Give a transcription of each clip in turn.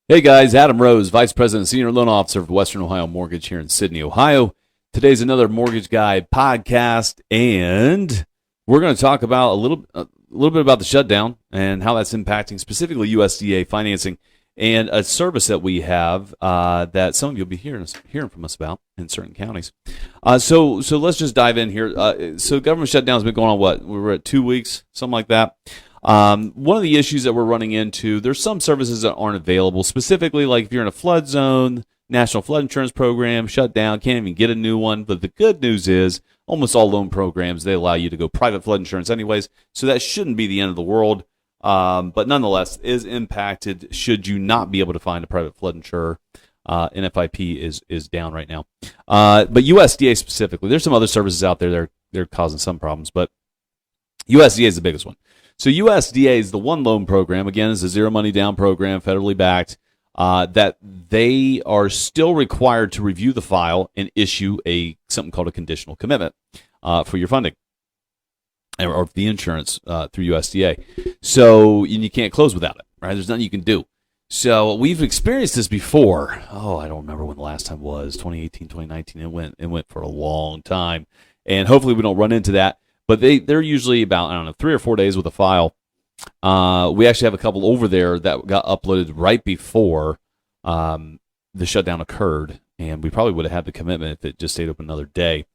Hey guys, Adam Rose, Vice President and Senior Loan Officer of Western Ohio Mortgage here in Sydney, Ohio. Today's another Mortgage Guy podcast, and we're going to talk about a little bit about the shutdown and how that's impacting specifically USDA financing and a service that we have that some of you will be hearing from us about in certain counties. So let's just dive in here. So government shutdown has been going on, we were at 2 weeks, something like that. One of the issues that we're running into, there's some services that aren't available, specifically like if you're in a flood zone, National Flood Insurance Program, shut down, can't even get a new one. But the good news is almost all loan programs, they allow you to go private flood insurance anyways, so that shouldn't be the end of the world. But nonetheless, is impacted should you not be able to find a private flood insurer. NFIP is down right now. But USDA specifically, there's some other services out there they're causing some problems, but USDA is the biggest one. So USDA is the one loan program, again, is a zero money down program, federally backed, that they are still required to review the file and issue something called a conditional commitment for your funding or the insurance through USDA. So you can't close without it, right? There's nothing you can do. So we've experienced this before. I don't remember when the last time was, 2018, 2019. It went for a long time. And hopefully we don't run into that. But they're usually about, 3 or 4 days with a file. We actually have a couple over there that got uploaded right before the shutdown occurred, and we probably would have had the commitment if it just stayed open another day.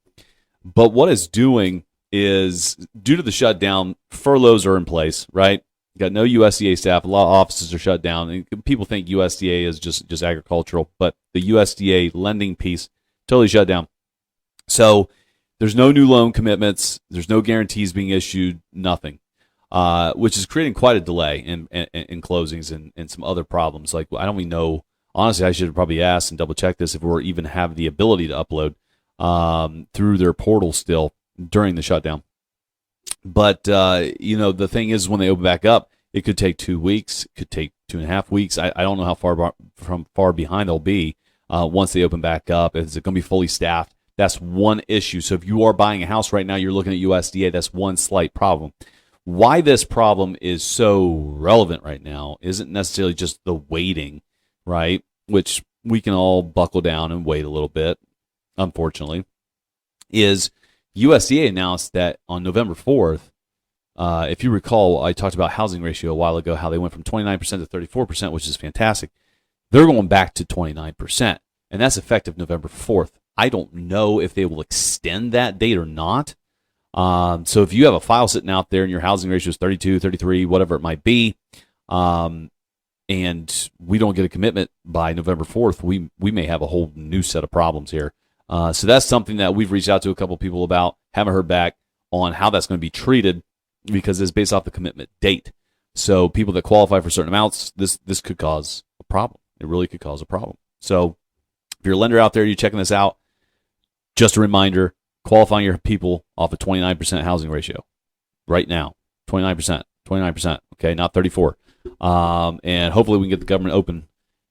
But what it's doing is, due to the shutdown, furloughs are in place, right? You got no USDA staff. A lot of offices are shut down. And people think USDA is just agricultural, but the USDA lending piece totally shut down. So there's no new loan commitments. There's no guarantees being issued, nothing, which is creating quite a delay in closings and some other problems. Like, I don't even know. Honestly, I should have probably asked and double-checked this if we even have the ability to upload through their portal still during the shutdown. But, the thing is, when they open back up, it could take 2 weeks. It could take 2.5 weeks. I don't know how far behind they'll be once they open back up. Is it going to be fully staffed? That's one issue. So if you are buying a house right now, you're looking at USDA, that's one slight problem. Why this problem is so relevant right now isn't necessarily just the waiting, right? Which we can all buckle down and wait a little bit, unfortunately, is USDA announced that on November 4th, if you recall, I talked about housing ratio a while ago, how they went from 29% to 34%, which is fantastic. They're going back to 29%, and that's effective November 4th. I don't know if they will extend that date or not. So if you have a file sitting out there and your housing ratio is 32, 33, whatever it might be, and we don't get a commitment by November 4th, we may have a whole new set of problems here. So that's something that we've reached out to a couple of people about, haven't heard back on how that's going to be treated because it's based off the commitment date. So people that qualify for certain amounts, this could cause a problem. It really could cause a problem. So if you're a lender out there, you're checking this out, just a reminder, qualifying your people off a 29% housing ratio right now. 29%, okay, not 34. And hopefully we can get the government open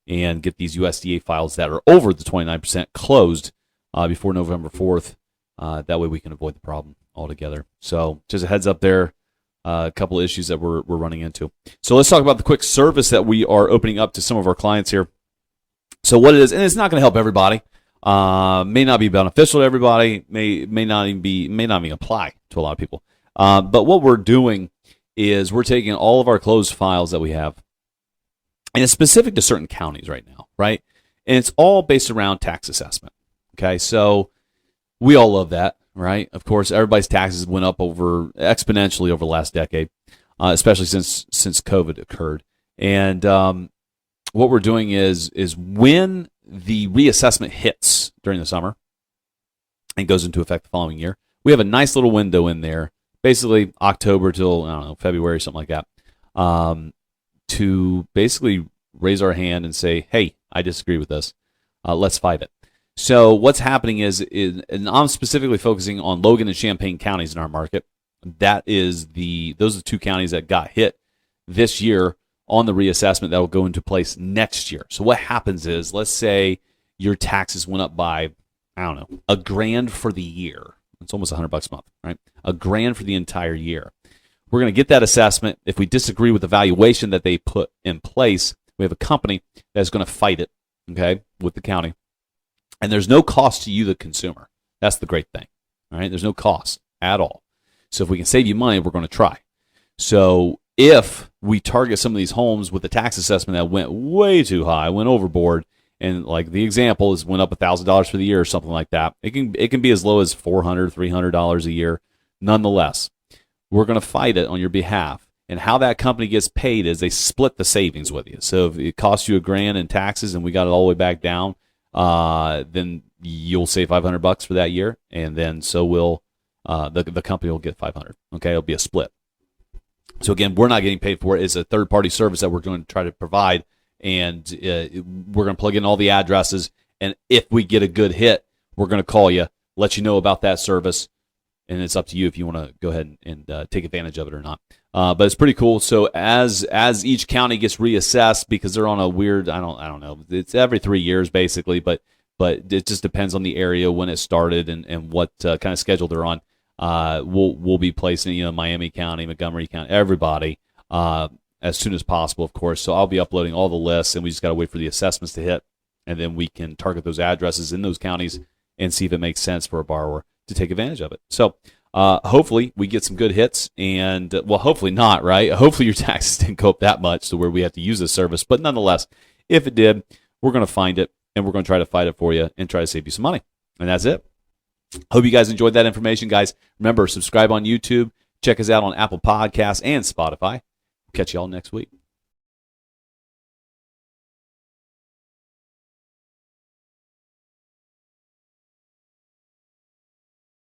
and get these USDA files that are over the 29% closed before November 4th. That way we can avoid the problem altogether. So just a heads up there, a couple of issues that we're running into. So let's talk about the quick service that we are opening up to some of our clients here. So what it is, and it's not going to help everybody. May not be beneficial to everybody. May not even apply to a lot of people. But what we're doing is we're taking all of our closed files that we have, and it's specific to certain counties right now, right? And it's all based around tax assessment. Okay, so we all love that, right? Of course, everybody's taxes went up exponentially over the last decade, especially since COVID occurred. And what we're doing is when the reassessment hits during the summer and goes into effect the following year, we have a nice little window in there, basically October till, February, something like that, to basically raise our hand and say, hey, I disagree with this. Let's fight it. So what's happening is, and I'm specifically focusing on Logan and Champaign counties in our market. Those are the two counties that got hit this year on the reassessment that will go into place next year. So what happens is, let's say your taxes went up by, $1,000 for the year. It's almost $100 a month, right? $1,000 for the entire year. We're going to get that assessment. If we disagree with the valuation that they put in place, We have a company that's going to fight it, okay, with the county. And there's no cost to you, the consumer. That's the great thing. All right, there's no cost at all. So if we can save you money, we're going to try. So if we target some of these homes with a tax assessment that went way too high, went overboard, and like the example is went up $1,000 for the year or something like that, it can be as low as $400, $300 a year. Nonetheless, we're going to fight it on your behalf. And how that company gets paid is they split the savings with you. So if it costs you $1,000 in taxes and we got it all the way back down, then you'll save $500 for that year, and then so will the company will get $500. Okay, it'll be a split. So again, we're not getting paid for it. It's a third-party service that we're going to try to provide, and we're going to plug in all the addresses. And if we get a good hit, we're going to call you, let you know about that service, and it's up to you if you want to go ahead and take advantage of it or not. But it's pretty cool. So as each county gets reassessed, because they're on a weird, I don't know, it's every 3 years basically, but it just depends on the area when it started and what kind of schedule they're on. We'll be placing, Miami County, Montgomery County, everybody, as soon as possible, of course. So I'll be uploading all the lists, and we just got to wait for the assessments to hit, and then we can target those addresses in those counties and see if it makes sense for a borrower to take advantage of it. So hopefully we get some good hits, and well, hopefully not, right? Hopefully your taxes didn't go up that much to where we have to use this service. But nonetheless, if it did, we're going to find it, and we're going to try to fight it for you and try to save you some money. And that's it. Hope you guys enjoyed that information, guys. Remember, subscribe on YouTube. Check us out on Apple Podcasts and Spotify. Catch you all next week.